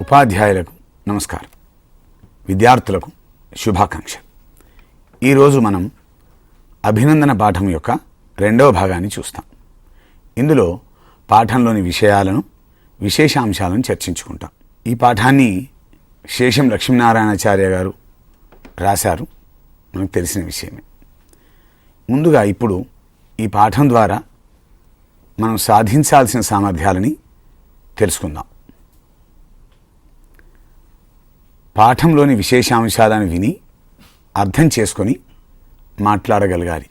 ఉపాధ్యాయులకు నమస్కారం, విద్యార్థులకు శుభాకాంక్షలు. ఈరోజు మనం అభినందన పాఠం యొక్క రెండవ భాగాన్ని చూస్తాం. ఇందులో పాఠంలోని విషయాలను, విశేషాంశాలను చర్చించుకుంటాం. ఈ పాఠాన్ని శేషం లక్ష్మీనారాయణాచార్య గారు రాశారు, మనకు తెలిసిన విషయమే. ముందుగా ఇప్పుడు ఈ పాఠం ద్వారా మనం సాధించాల్సిన సామర్థ్యాలని తెలుసుకుందాం. పాఠంలోని విశేషాంశాలను విని అర్థం చేసుకొని మాట్లాడగలగాలి.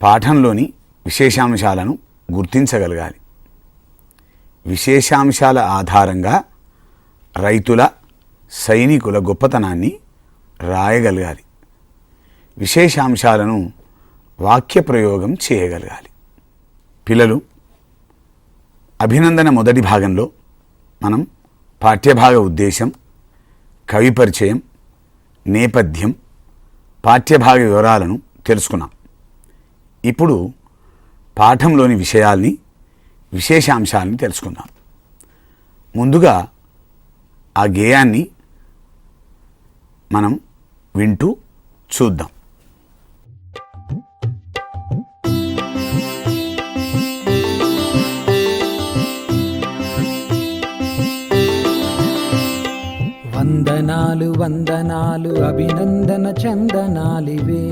పాఠంలోని విశేషాంశాలను గుర్తించగలగాలి. విశేషాంశాల ఆధారంగా రైతుల, సైనికుల గొప్పతనాన్ని రాయగలగాలి. విశేషాంశాలను వాక్య ప్రయోగం చేయగలగాలి. పిల్లలు, అభినందన మొదటి భాగంలో మనం పాఠ్యభాగ ఉద్దేశం, కవి పరిచయం, నేపథ్యం, పాఠ్యభాగ వివరాలను తెలుసుకున్నాం. ఇప్పుడు పాఠంలోని విషయాల్ని, విశేషాంశాలని తెలుసుకుందాం. ముందుగా ఆ గేయాన్ని మనం వింటూ చూద్దాం. వందనాలు వందనాలు అభినందన చందనాలివే,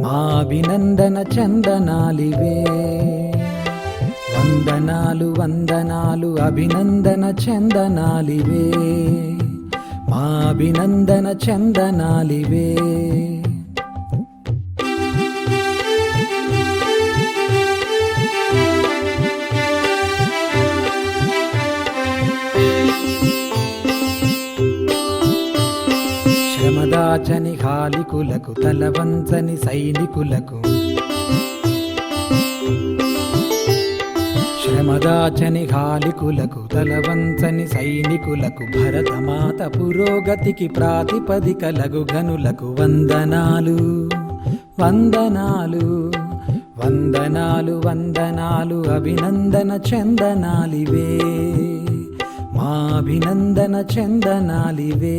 మా అభినందన చందనాలివే. వందనాలు వందనాలు అభినందన చందనాలివే, మా అభినందన చందనాలివే. శ్రమదాచని హాలికులకు, తలవంచని సైనికులకు, శ్రమదాచని హాలికులకు, తలవంచని సైనికులకు, భరతమాత పురోగతికి ప్రాతిపదికలగు గనులకు వందనాలు వందనాలు వందనాలు వందనాలు అభినందన చందనాలివే, మా అభినందన చందనాలివే.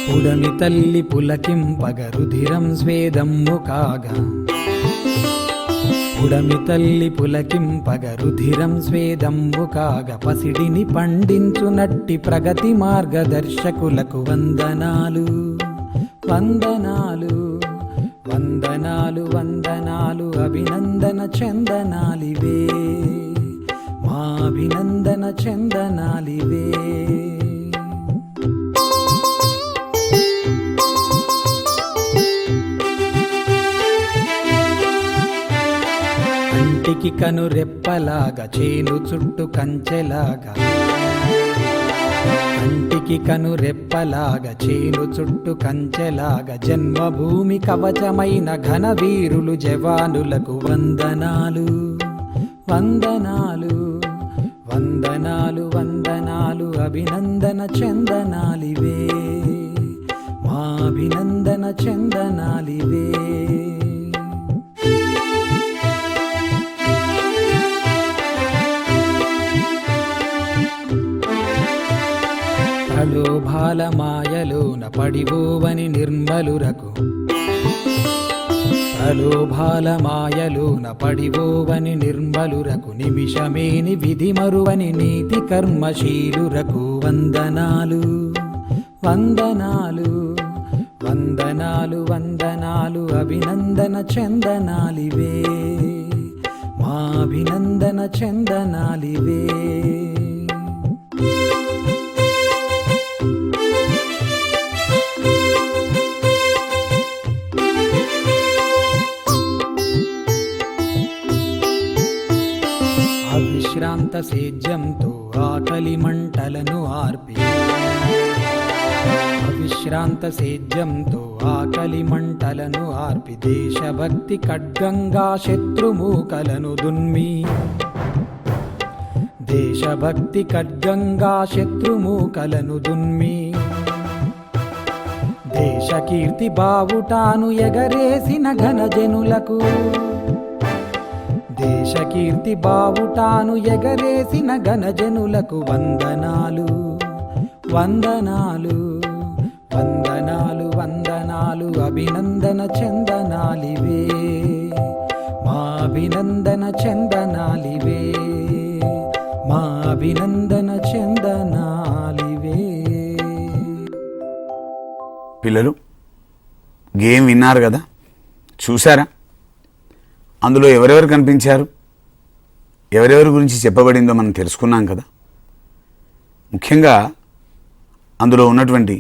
పుడమి తల్లి పులకింపగ రుధిరం స్వేదమ్ము కాగా, పుడమి తల్లి పులకింపగ రుధిరం స్వేదమ్ము కాగా, పసిడిని పండించునట్టి ప్రగతి మార్గదర్శకులకు వందనాలు వందనాలు వందనాలు వందనాలు అభినందన చందనాలివే, మా అభినందన చందనాలివే. కంటికి కను రెప్పలాగా, చేలు చుట్టు కంచెలాగా, కంటికి కను రెప్పలాగా, చేలు చుట్టు కంచెలాగా, జన్మభూమి కవచమైన ఘనవీరులు జవానులకు వందనాలు వందనాలు వందనాలు వందనాలు అభినందన చందనాలివే, మా అభినందన చందనాలివే. ప్రలోభాల మాయలోన పడిపోవని నిర్మలురకు, ప్రలోభాల మాయలోన పడిపోవని నిర్మలురకు, నిమిషమేని విధి మరువని నీతి కర్మశీలురకు వందనాలు వందనాలు వందనాలు వందనాలు అభినందన చందనాలివే, మా అభినందన చందనాలివే. అవిశ్రాంత సేద్యంతో ఆకలి మంటలను ఆర్పి, అవిశ్రాంత సేద్యంతో ఆకలి మంటలను ఆర్పి, దేశభక్తి ఖడ్గంగా శత్రుమూకలను దున్మి, దేశభక్తి ఖడ్గంగా శత్రుమూకలను దున్మి దేశకీర్తి బావుటాను ఎగరేసిన ఘనజనులకు దేశకీర్తి బావుటాను ఎగరేసిన ఘనజనులకు వందనాలు వందనాలు వందనాలు వందనాలు అభినందన చందనాలివే మా అభినందన చందనాలివే మా అభినందన చందనాలివే. పిల్లలు గేమ్ విన్నారు కదా, చూసారా? అందులో ఎవరెవరు కనిపించారు, ఎవరెవరి గురించి చెప్పబడిందో మనం తెలుసుకున్నాం కదా. ముఖ్యంగా అందులో ఉన్నటువంటి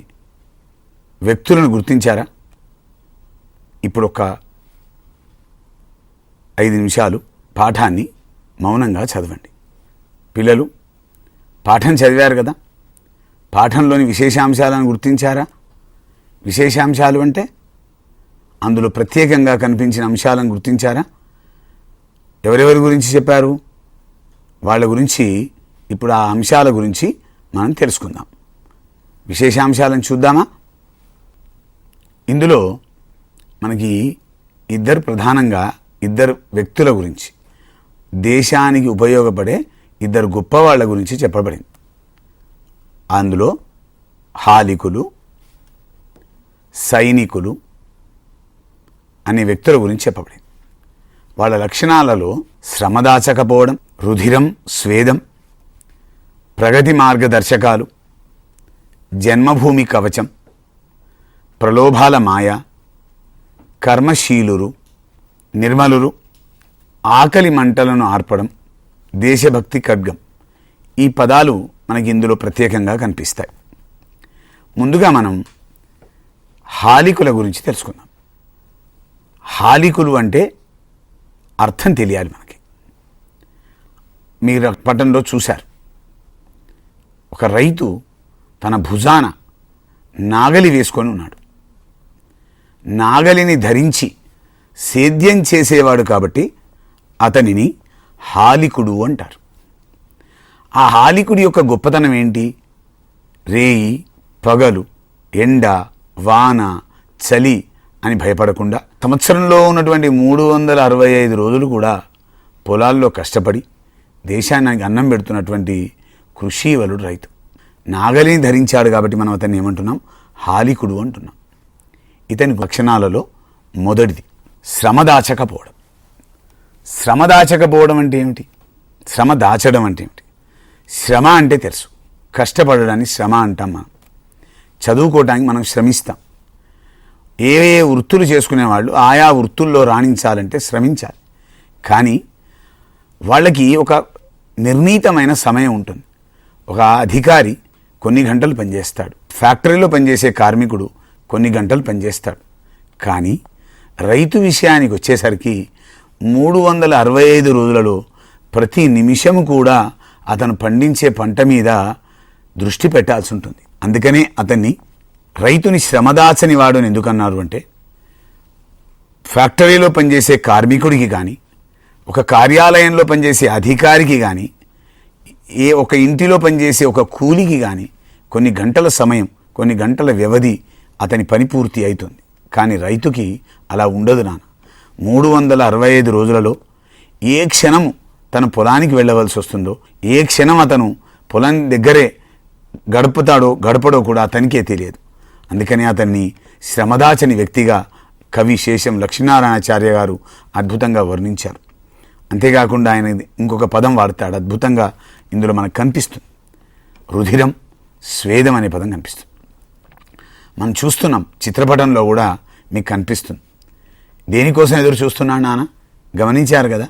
వ్యక్తులను గుర్తించారా? ఇప్పుడు ఒక 5 నిమిషాలు పాఠాన్ని మౌనంగా చదవండి. పిల్లలు పాఠం చదివారు కదా, పాఠంలోని విశేషాంశాలను గుర్తించారా? విశేషాంశాలు అంటే అందులో ప్రత్యేకంగా కనిపించిన అంశాలను గుర్తించారా? ఎవరెవరి గురించి చెప్పారు? వాళ్ళ గురించి ఇప్పుడు ఆ అంశాల గురించి మనం తెలుసుకుందాం. విశేషాంశాలను చూద్దామా? ఇందులో మనకి ప్రధానంగా ఇద్దరు వ్యక్తుల గురించి, దేశానికి ఉపయోగపడే 2 గొప్పవాళ్ళ గురించి చెప్పబడింది. అందులో హాలికులు, సైనికులు అనే వ్యక్తుల గురించి చెప్పబడింది. వాళ్ళ లక్షణాలలో శ్రమదాచకపోవడం, రుధిరం, స్వేదం, ప్రగతి మార్గదర్శకాలు, జన్మభూమి కవచం, ప్రలోభాల మాయ, కర్మశీలురు, నిర్మలురు, ఆకలి మంటలను ఆర్పడం, దేశభక్తి ఖడ్గం, ఈ పదాలు మనకి ఇందులో ప్రత్యేకంగా కనిపిస్తాయి. ముందుగా మనం హాలికుల గురించి తెలుసుకుందాం. హాలికులు అంటే అర్థం తెలియాలి మనకి. మీరు పట్టణంలో చూశారు, ఒక రైతు తన భుజాన నాగలి వేసుకొని ఉన్నాడు. నాగలిని ధరించి సేద్యం చేసేవాడు కాబట్టి అతనిని హాలికుడు అంటారు. ఆ హాలికుడి యొక్క గొప్పతనం ఏంటి? రేయి పగలు, ఎండ వాన చలి అని భయపడకుండా సంవత్సరంలో ఉన్నటువంటి 365 రోజులు కూడా పొలాల్లో కష్టపడి దేశానికి అన్నం పెడుతున్నటువంటి కృషీవలుడు రైతు. నాగలిని ధరించాడు కాబట్టి మనం అతన్ని ఏమంటున్నాం? హాలికుడు అంటున్నాం. ఇతని లక్షణాలలో మొదటిది శ్రమ దాచకపోవడం. శ్రమ దాచకపోవడం అంటే ఏమిటి? శ్రమ దాచడం అంటే ఏమిటి? శ్రమ అంటే తెలుసు, కష్టపడడాన్ని శ్రమ అంటాం. మనం చదువుకోవడానికి మనం శ్రమిస్తాం. ఏ ఏ వృత్తులు చేసుకునేవాళ్ళు ఆయా వృత్తుల్లో రాణించాలంటే శ్రమించాలి. కానీ వాళ్ళకి ఒక నిర్ణీతమైన సమయం ఉంటుంది. ఒక అధికారి కొన్ని గంటలు పనిచేస్తాడు, ఫ్యాక్టరీలో పనిచేసే కార్మికుడు కొన్ని గంటలు పనిచేస్తాడు. కానీ రైతు విషయానికి వచ్చేసరికి 365 రోజులలో ప్రతి నిమిషము కూడా అతను పండించే పంట మీద దృష్టి పెట్టాల్సి ఉంటుంది. అందుకనే అతన్ని రైతుని శ్రమదాచని వాడు అని ఎందుకన్నారు అంటే, ఫ్యాక్టరీలో పనిచేసే కార్మికుడికి కానీ, ఒక కార్యాలయంలో పనిచేసే అధికారికి కానీ, ఒక ఇంటిలో పనిచేసే ఒక కూలికి కానీ కొన్ని గంటల సమయం, కొన్ని గంటల వ్యవధి అతని పని పూర్తి అవుతుంది. కానీ రైతుకి అలా ఉండదు నాన్న. 365 రోజులలో ఏ క్షణము తన పొలానికి వెళ్ళవలసి వస్తుందో, ఏ క్షణం అతను పొలం దగ్గరే గడపడో కూడా అతనికే తెలియదు. అందుకని అతన్ని శ్రమదాచని వ్యక్తిగా కవి శేషం లక్ష్మీనారాయణాచార్య గారు అద్భుతంగా వర్ణించారు. అంతేకాకుండా ఆయన ఇంకొక పదం వాడతాడు, అద్భుతంగా ఇందులో మనకు కనిపిస్తుంది. రుధిరం, స్వేదం అనే పదం కనిపిస్తుంది. మనం చూస్తున్నాం, చిత్రపటంలో కూడా మీకు కనిపిస్తుంది. దేనికోసం ఎదురు చూస్తున్నాడు నాన్న? గమనించారు కదా,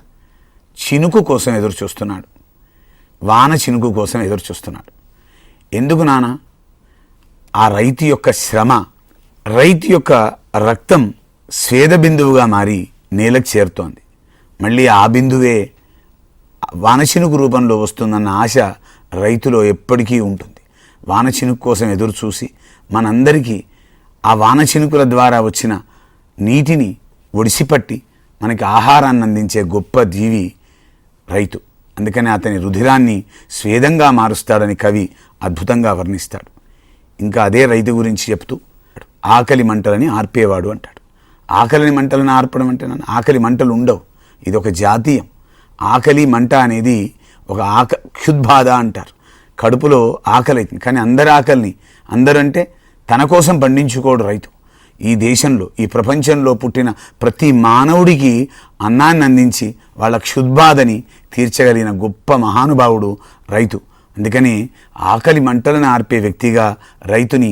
చినుకు కోసం ఎదురు చూస్తున్నాడు, వాన చినుకు కోసం ఎదురు చూస్తున్నాడు. ఎందుకు నాన్న? ఆ రైతు యొక్క శ్రమ, రైతు యొక్క రక్తం స్వేద బిందువుగా మారి నేలకు చేరుతోంది. మళ్ళీ ఆ బిందువే వానచినుకు రూపంలో వస్తుందన్న ఆశ రైతులో ఎప్పటికీ ఉంటుంది. వానచినుకు కోసం ఎదురు చూసి మనందరికీ ఆ వానచినుకుల ద్వారా వచ్చిన నీటిని ఒడిసిపట్టి మనకి ఆహారాన్ని అందించే గొప్ప జీవి రైతు. అందుకని అతని రుధిరాన్ని స్వేదంగా మారుస్తాడని కవి అద్భుతంగా వర్ణిస్తాడు. ఇంకా అదే రైతు గురించి చెప్తూ ఆకలి మంటలని ఆర్పేవాడు అంటాడు. ఆకలిని మంటలను ఆర్పడం అంటే ఆకలి మంటలు ఉండవు, ఇది ఒక జాతీయం. ఆకలి మంట అనేది ఒక క్షుద్బాధ అంటారు. కడుపులో ఆకలి అవుతుంది, కానీ అందరి ఆకలిని, అందరంటే తన కోసం పండించుకోడు రైతు. ఈ దేశంలో, ఈ ప్రపంచంలో పుట్టిన ప్రతి మానవుడికి అన్నాన్ని అందించి వాళ్ళ క్షుద్బాధని తీర్చగలిగిన గొప్ప మహానుభావుడు రైతు. అందుకని ఆకలి మంటలను ఆర్పే వ్యక్తిగా రైతుని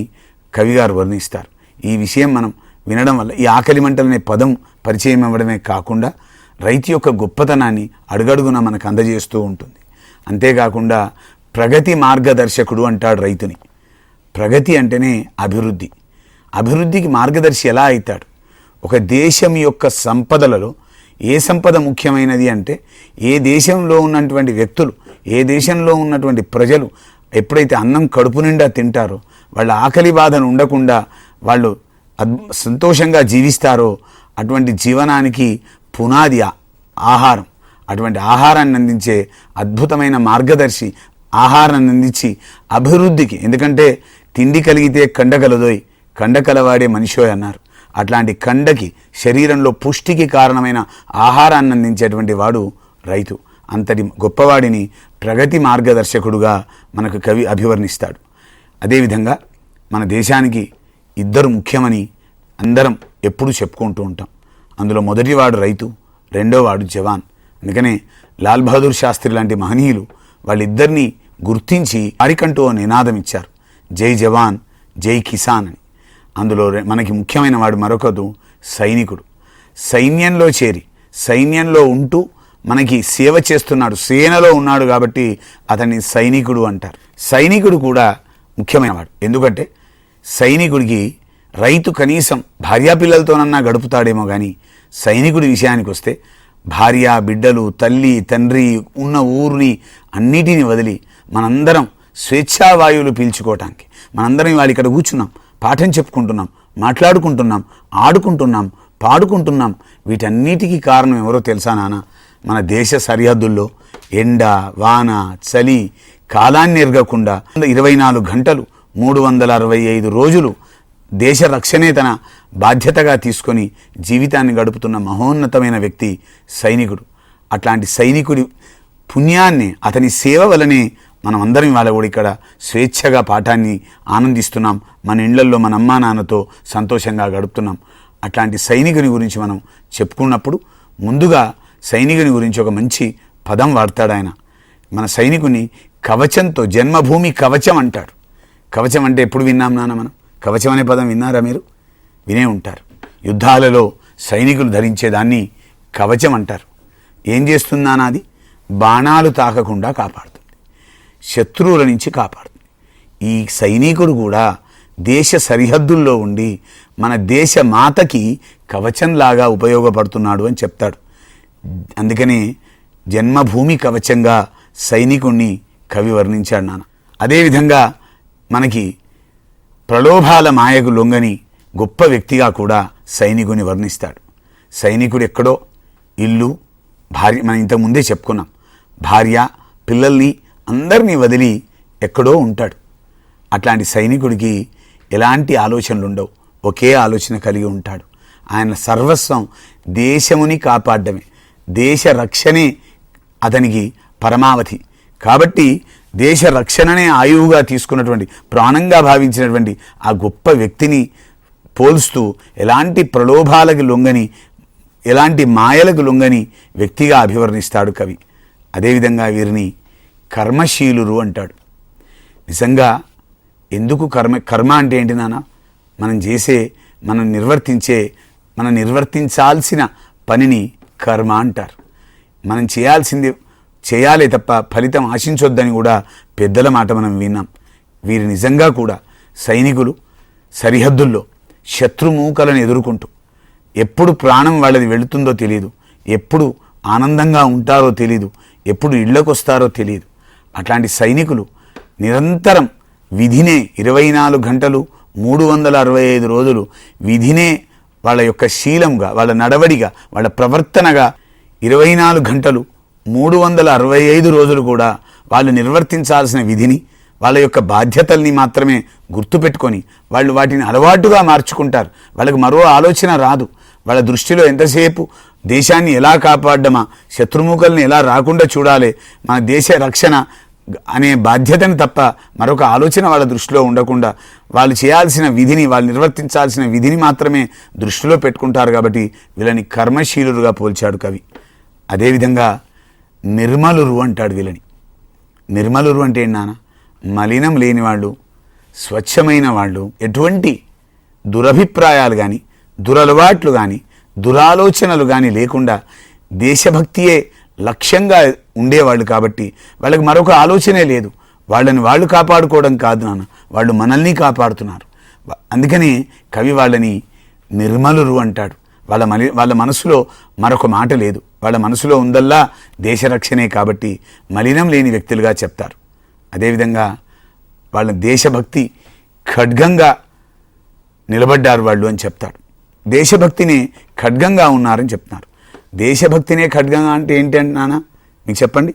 కవిగారు వర్ణిస్తారు. ఈ విషయం మనం వినడం వల్ల ఈ ఆకలి మంటలనే పదం పరిచయం అవ్వడమే కాకుండా రైతు యొక్క గొప్పతనాన్ని అడుగడుగున మనకు అందజేస్తూ ఉంటుంది. అంతేకాకుండా ప్రగతి మార్గదర్శకుడు అంటాడు రైతుని. ప్రగతి అంటేనే అభివృద్ధి. అభివృద్ధికి మార్గదర్శి ఎలా అవుతాడు? ఒక దేశం యొక్క సంపదలలో ఏ సంపద ముఖ్యమైనది అంటే, ఏ దేశంలో ఉన్నటువంటి వ్యక్తులు, ఏ దేశంలో ఉన్నటువంటి ప్రజలు ఎప్పుడైతే అన్నం కడుపు నిండా తింటారో, వాళ్ళ ఆకలి బాధను ఉండకుండా వాళ్ళు సంతోషంగా జీవిస్తారో, అటువంటి జీవనానికి పునాది ఆహారం. అటువంటి ఆహారాన్ని అందించే అద్భుతమైన మార్గదర్శి, ఆహారాన్ని అందించి అభివృద్ధికి, ఎందుకంటే తిండి కలిగితే కండ కలదోయ్, కండ కలవాడే మనిషోయ్ అన్నారు. అట్లాంటి కండకి, శరీరంలో పుష్టికి కారణమైన ఆహారాన్ని అందించేటువంటి వాడు రైతు. అంతటి గొప్పవాడిని ప్రగతి మార్గదర్శకుడుగా మనకు కవి అభివర్ణిస్తాడు. అదేవిధంగా మన దేశానికి ఇద్దరు ముఖ్యమని అందరం ఎప్పుడూ చెప్పుకుంటూ ఉంటాం. అందులో మొదటివాడు రైతు, రెండోవాడు జవాన్. అందుకనే లాల్ బహదూర్ శాస్త్రి లాంటి మహనీయులు వాళ్ళిద్దరినీ గుర్తించి వారికంటూ నినాదం ఇచ్చారు, జై జవాన్ జై కిసాన్ అని. అందులో మనకి ముఖ్యమైన వాడు మరొకడు సైనికుడు. సైన్యంలో చేరి, సైన్యంలో ఉంటూ మనకి సేవ చేస్తున్నాడు, సేనలో ఉన్నాడు కాబట్టి అతన్ని సైనికుడు అంటారు. సైనికుడు కూడా ముఖ్యమైన వాడు. ఎందుకంటే సైనికుడికి రైతు కనీసం భార్యాపిల్లలతోనన్నా గడుపుతాడేమో, కానీ సైనికుడి విషయానికి వస్తే భార్య, బిడ్డలు, తల్లి, తండ్రి, ఉన్న ఊరిని అన్నిటిని వదిలి మనందరం స్వేచ్ఛావాయువులు పీల్చుకోవటానికి, మనందరం వాళ్ళు ఇక్కడ కూర్చున్నాం, పాఠం చెప్పుకుంటున్నాం, మాట్లాడుకుంటున్నాం, ఆడుకుంటున్నాం, పాడుకుంటున్నాం. వీటన్నిటికీ కారణం ఎవరో తెలుసా నాన్న? మన దేశ సరిహద్దుల్లో ఎండ, వాన, చలి కాలాన్ని ఎరగకుండా 24 గంటలు 365 రోజులు దేశ రక్షణే తన బాధ్యతగా తీసుకొని జీవితాన్ని గడుపుతున్న మహోన్నతమైన వ్యక్తి సైనికుడు. అట్లాంటి సైనికుడి పుణ్యాన్ని, అతని సేవ వలనే మనం అందరం ఇవాళ కూడా ఇక్కడ స్వేచ్ఛగా పాఠాన్ని ఆనందిస్తున్నాం, మన ఇళ్లల్లో మన అమ్మా నాన్నతో సంతోషంగా గడుపుతున్నాం. అట్లాంటి సైనికుని గురించి మనం చెప్పుకున్నప్పుడు ముందుగా సైనికుని గురించి ఒక మంచి పదం వాడతాడు ఆయన. మన సైనికుని కవచంతో, జన్మభూమి కవచం అంటాడు. కవచం అంటే ఎప్పుడు విన్నాం నాన్న మనం? కవచం అనే పదం విన్నారా మీరు? వినే ఉంటారు. యుద్ధాలలో సైనికులు ధరించేదాన్ని కవచం అంటారు. ఏం చేస్తుందా నాది? బాణాలు తాకకుండా కాపాడుతుంది, శత్రువుల నుంచి కాపాడుతుంది. ఈ సైనికుడు కూడా దేశ సరిహద్దుల్లో ఉండి మన దేశ మాతకి కవచంలాగా ఉపయోగపడుతున్నాడు అని చెప్తాడు. అందుకని జన్మభూమి కవచంగా సైనికుణ్ణి కవి వర్ణించాడు నాన్న. అదేవిధంగా మనకి ప్రలోభాల మాయకు లొంగని గొప్ప వ్యక్తిగా కూడా సైనికుని వర్ణిస్తాడు. సైనికుడు ఎక్కడో ఇల్లు, భార్య, మనం ఇంతకుముందే చెప్పుకున్నాం, భార్య, పిల్లల్ని అందరినీ వదిలి ఎక్కడో ఉంటాడు. అట్లాంటి సైనికుడికి ఎలాంటి ఆలోచనలు ఉండవు, ఒకే ఆలోచన కలిగి ఉంటాడు. ఆయన సర్వస్వం దేశముని కాపాడమే, దేశ రక్షణే అతనికి పరమావధి. కాబట్టి దేశ రక్షణనే ఆయువుగా తీసుకున్నటువంటి, ప్రాణంగా భావించినటువంటి ఆ గొప్ప వ్యక్తిని పోల్స్తూ ఎలాంటి ప్రలోభాలకు లొంగని, ఎలాంటి మాయలకు లొంగని వ్యక్తిగా అభివర్ణిస్తాడు కవి. అదేవిధంగా వీరిని కర్మశీలురు అంటాడు. నిజంగా ఎందుకు కర్మ అంటే ఏంటి నాన్న? మనం నిర్వర్తించాల్సిన పనిని కర్మ అంటారు. మనం చేయాల్సింది చేయాలే తప్ప ఫలితం ఆశించొద్దని కూడా పెద్దల మాట మనం విన్నాం. వీరు నిజంగా కూడా సైనికులు సరిహద్దుల్లో శత్రుమూకలను ఎదుర్కొంటూ ఎప్పుడు ప్రాణం వాళ్ళది వెళుతుందో తెలియదు, ఎప్పుడు ఆనందంగా ఉంటారో తెలియదు, ఎప్పుడు ఇళ్లకు వస్తారో తెలియదు. అట్లాంటి సైనికులు నిరంతరం విధినే 24 గంటలు 365 రోజులు విధినే వాళ్ళ యొక్క శీలంగా, వాళ్ళ నడవడిగా, వాళ్ళ ప్రవర్తనగా 24 గంటలు 365 రోజులు కూడా వాళ్ళు నిర్వర్తించాల్సిన విధిని, వాళ్ళ యొక్క బాధ్యతల్ని మాత్రమే గుర్తుపెట్టుకొని వాళ్ళు వాటిని అలవాటుగా మార్చుకుంటారు. వాళ్ళకి మరో ఆలోచన రాదు. వాళ్ళ దృష్టిలో ఎంతసేపు దేశాన్ని ఎలా కాపాడమా, శత్రుముఖల్ని ఎలా రాకుండా చూడాలి, మన దేశ రక్షణ అనే బాధ్యతను తప్ప మరొక ఆలోచన వాళ్ళ దృష్టిలో ఉండకుండా వాళ్ళు చేయాల్సిన విధిని, వాళ్ళు నిర్వర్తించాల్సిన విధిని మాత్రమే దృష్టిలో పెట్టుకుంటారు. కాబట్టి వీళ్ళని కర్మశీలురుగా పోల్చాడు కవి. అదేవిధంగా నిర్మలురు అంటాడు వీళ్ళని. నిర్మలురు అంటే ఏంటన్నా, మలినం లేని వాళ్ళు, స్వచ్ఛమైన వాళ్ళు, ఎటువంటి దురభిప్రాయాలు కానీ, దురలవాట్లు కానీ, దురాలోచనలు కానీ లేకుండా దేశభక్తియే లక్ష్యంగా ఉండేవాళ్ళు. కాబట్టి వాళ్ళకి మరొక ఆలోచనే లేదు. వాళ్ళని వాళ్ళు కాపాడుకోవడం కాదు నాన్న, వాళ్ళు మనల్ని కాపాడుతున్నారు. అందుకని కవి వాళ్ళని నిర్మలురు అంటాడు. వాళ్ళ మనసులో మరొక మాట లేదు. వాళ్ళ మనసులో ఉందల్లా దేశ రక్షణే. కాబట్టి మలినం లేని వ్యక్తులుగా చెప్తారు. అదేవిధంగా వాళ్ళ దేశభక్తి ఖడ్గంగా నిలబడ్డారు వాళ్ళు అని చెప్తాడు. దేశభక్తిని ఖడ్గంగా ఉన్నారని చెప్తున్నారు. దేశభక్తినే ఖడ్గంగా అంటే ఏంటి అంటున్నానా మీకు చెప్పండి.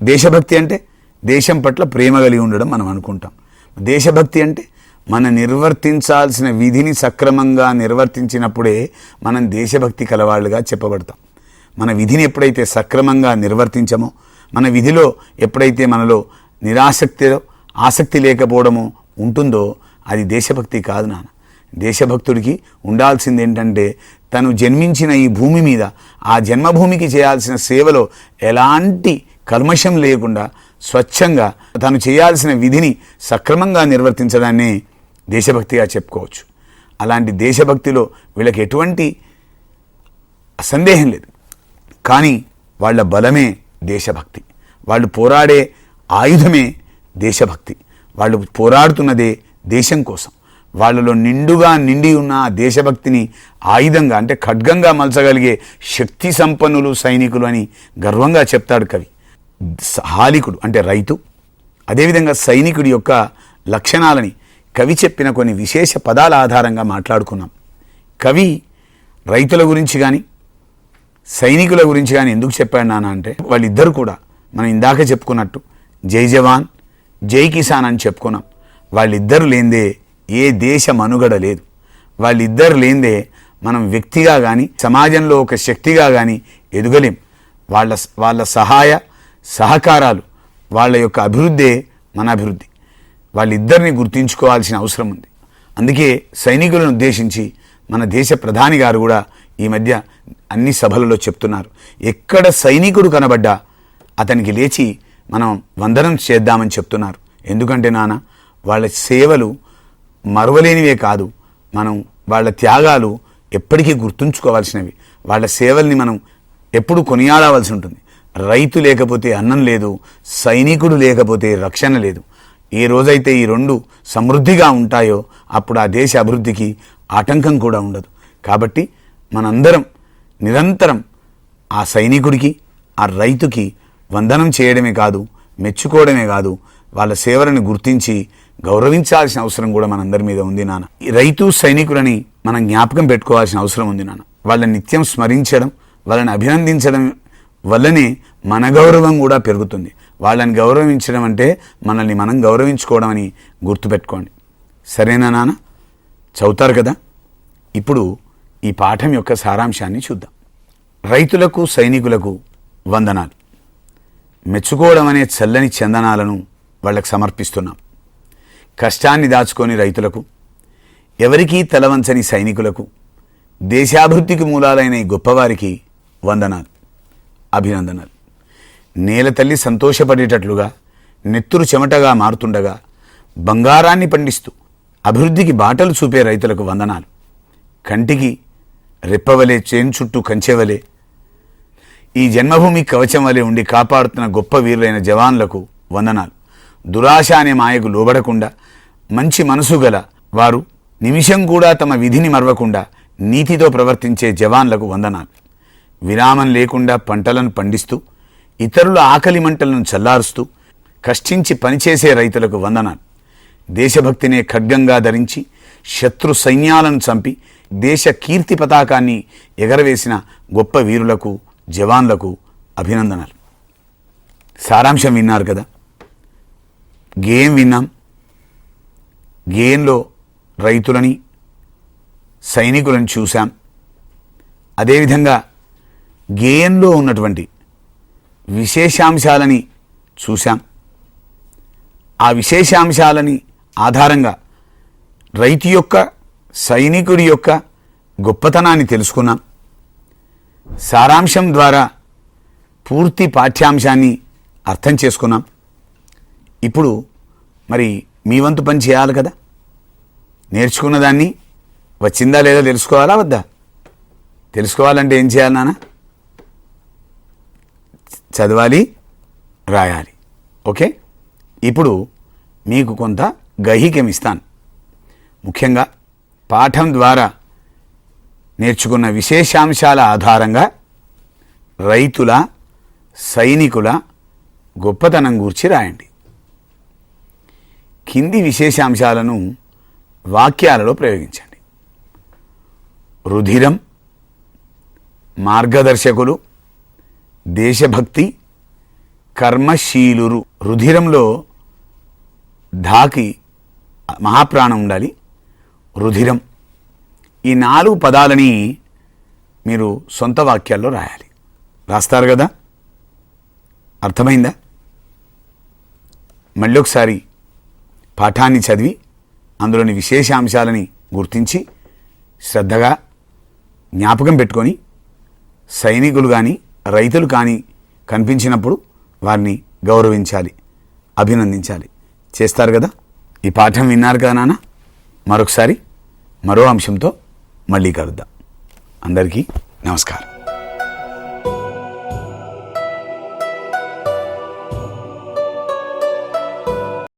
దేశభక్తి అంటే దేశం పట్ల ప్రేమ కలిగి ఉండడం మనం అనుకుంటాం. దేశభక్తి అంటే మనం నిర్వర్తించాల్సిన విధిని సక్రమంగా నిర్వర్తించినప్పుడే మనం దేశభక్తి కలవాళ్ళుగా చెప్పబడతాం. మన విధిని ఎప్పుడైతే సక్రమంగా నిర్వర్తించమో, మన విధిలో ఎప్పుడైతే మనలో ఆసక్తి లేకపోవడమో ఉంటుందో అది దేశభక్తి కాదు నాన్న. దేశభక్తుడికి ఉండాల్సింది ఏంటంటే తను జన్మించిన ఈ భూమి మీద ఆ జన్మభూమికి చేయాల్సిన సేవలో ఎలాంటి కల్మషం లేకుండా స్వచ్ఛంగా తను చేయాల్సిన విధిని సక్రమంగా నిర్వర్తించడాన్ని దేశభక్తిగా చెప్పుకోవచ్చు. అలాంటి దేశభక్తిలో వీళ్ళకి ఎటువంటి సందేహం లేదు. కానీ వాళ్ళ బలమే దేశభక్తి. వాళ్ళు పోరాడే ఆయుధమే దేశభక్తి. వాళ్ళు పోరాడుతున్నదే దేశం కోసం. వాళ్ళలో నిండి ఉన్న ఆ దేశభక్తిని ఆయుధంగా అంటే ఖడ్గంగా మలచగలిగే శక్తి సంపన్నులు సైనికులు అని గర్వంగా చెప్తాడు కవి. హాలికుడు అంటే రైతు, అదేవిధంగా సైనికుడి యొక్క లక్షణాలని కవి చెప్పిన కొన్ని విశేష పదాల ఆధారంగా మాట్లాడుకున్నాం. కవి రైతుల గురించి కానీ సైనికుల గురించి కానీ ఎందుకు చెప్పాడు నాన్న అంటే, వాళ్ళిద్దరు కూడా మనం ఇందాక చెప్పుకున్నట్టు జై జవాన్ జై కిసాన్ అని చెప్పుకున్నాం. వాళ్ళిద్దరు లేనిదే ఏ దేశ మనుగడ లేదు. వాళ్ళిద్దరు లేనిదే మనం వ్యక్తిగా కానీ సమాజంలో ఒక శక్తిగా కానీ ఎదగలేం. వాళ్ళ సహాయ సహకారాలు, వాళ్ళ యొక్క అభివృద్ధే మన అభివృద్ధి. వాళ్ళిద్దరిని గుర్తించుకోవాల్సిన అవసరం ఉంది. అందుకే సైనికులను ఉద్దేశించి మన దేశ ప్రధాని గారు కూడా ఈ మధ్య అన్ని సభలలో చెప్తున్నారు, ఎక్కడ సైనికుడు కనబడ్డా అతనికి లేచి మనం వందనం చేద్దామని చెప్తున్నారు. ఎందుకంటే నాన్న వాళ్ళ సేవలు మరువలేనివే కాదు, మనం వాళ్ళ త్యాగాలు ఎప్పటికీ గుర్తుంచుకోవాల్సినవి. వాళ్ళ సేవల్ని మనం ఎప్పుడు కొనియాడవలసి ఉంటుంది. రైతు లేకపోతే అన్నం లేదు, సైనికుడు లేకపోతే రక్షణ లేదు. ఏ రోజైతే ఈ రెండు సమృద్ధిగా ఉంటాయో అప్పుడు ఆ దేశ అభివృద్ధికి ఆటంకం కూడా ఉండదు. కాబట్టి మనందరం నిరంతరం ఆ సైనికుడికి ఆ రైతుకి వందనం చేయడమే కాదు, మెచ్చుకోవడమే కాదు, వాళ్ళ సేవలను గుర్తించి గౌరవించాల్సిన అవసరం కూడా మనందరి మీద ఉంది నాన్న. ఈ రైతు సైనికులని మనం జ్ఞాపకం పెట్టుకోవాల్సిన అవసరం ఉంది నాన్న. వాళ్ళని నిత్యం స్మరించడం, వాళ్ళని అభినందించడం వల్లనే మన గౌరవం కూడా పెరుగుతుంది. వాళ్ళని గౌరవించడం అంటే మనల్ని మనం గౌరవించుకోవడం అని గుర్తుపెట్టుకోండి. సరేనా నాన్న? చదువుతారు కదా. ఇప్పుడు ఈ పాఠం యొక్క సారాంశాన్ని చూద్దాం. రైతులకు సైనికులకు వందనాలు. మెచ్చుకోవడం అనే చల్లని చందనాలను వాళ్ళకు సమర్పిస్తున్నాం. కష్టాన్ని దాచుకొని రైతులకు, ఎవరికీ తలవంచని సైనికులకు, దేశాభివృద్ధికి మూలాలైన ఈ గొప్పవారికి వందనాలు, అభినందనలు. నేల తల్లి సంతోషపడేటట్లుగా నెత్తురు చెమటగా మారుతుండగా బంగారాన్ని పండిస్తూ అభివృద్ధికి బాటలు చూపే రైతులకు వందనాలు. కంటికి రెప్పవలే, చేను చుట్టూ కంచెవలే, ఈ జన్మభూమి కవచం వలె ఉండి కాపాడుతున్న గొప్ప వీరులైన జవాన్లకు వందనాలు. దురాశ అనే మాయకు లోబడకుండా మంచి మనసు గల వారు నిమిషం కూడా తమ విధిని మరవకుండా నీతితో ప్రవర్తించే జవాన్లకు వందనాలు. విరామం లేకుండా పంటలను పండిస్తూ ఇతరుల ఆకలి మంటలను చల్లారుస్తూ కష్టించి పనిచేసే రైతులకు వందనాలు. దేశభక్తినే ఖడ్గంగా ధరించి శత్రు సైన్యాలను చంపి దేశ కీర్తి పతాకాన్ని ఎగరవేసిన గొప్ప వీరులకు, జవాన్లకు అభినందనలు. సారాంశం విన్నారు కదా. గేయం విన్నాం. గేయంలో రైతులని సైనికులను చూశాం. అదేవిధంగా గేయంలో ఉన్నటువంటి విశేషాంశాలని చూశాం. ఆ విశేషాంశాలని ఆధారంగా రైతు యొక్క సైనికుడి యొక్క గొప్పతనాన్ని తెలుసుకున్నాం. సారాంశం ద్వారా పూర్తి పాఠ్యాంశాన్ని అర్థం చేసుకున్నాం. ఇప్పుడు మరి మీ వంతు పని చేయాలి కదా. నేర్చుకున్న దాన్ని వచ్చిందా లేదా తెలుసుకోవాలా వద్దా? తెలుసుకోవాలంటే ఏం చేయాలి నాన్న? చదవాలి, రాయాలి. ఓకే, ఇప్పుడు మీకు కొంత గహికం ఇస్తాను. ముఖ్యంగా పాఠం ద్వారా నేర్చుకున్న విశేషాంశాల ఆధారంగా రైతుల సైనికుల గొప్పతనం గూర్చి రాయండి. కింది విశేషాంశాలను వాక్యాలలో ప్రయోగించండి. రుధిరం, మార్గదర్శకులు, దేశభక్తి, కర్మశీలురు. రుధిరంలో ధాకి మహాప్రాణం ఉండాలి. రుధిరం, ఈ 4 పదాలని మీరు సొంత వాక్యాల్లో రాయాలి. రాస్తారు కదా? అర్థమైందా? మళ్ళీ ఒకసారి పాఠాన్ని చదివి అందులోని విశేషాంశాలని గుర్తించి శ్రద్ధగా జ్ఞాపకం పెట్టుకొని సైనికులు కానీ రైతులు కానీ కనిపించినప్పుడు వారిని గౌరవించాలి, అభినందించాలి. చేస్తారు కదా? ఈ పాఠం విన్నారు కదా నాన్న? మరొకసారి మరో అంశంతో మళ్ళీ కలుద్దాం. అందరికీ నమస్కారం.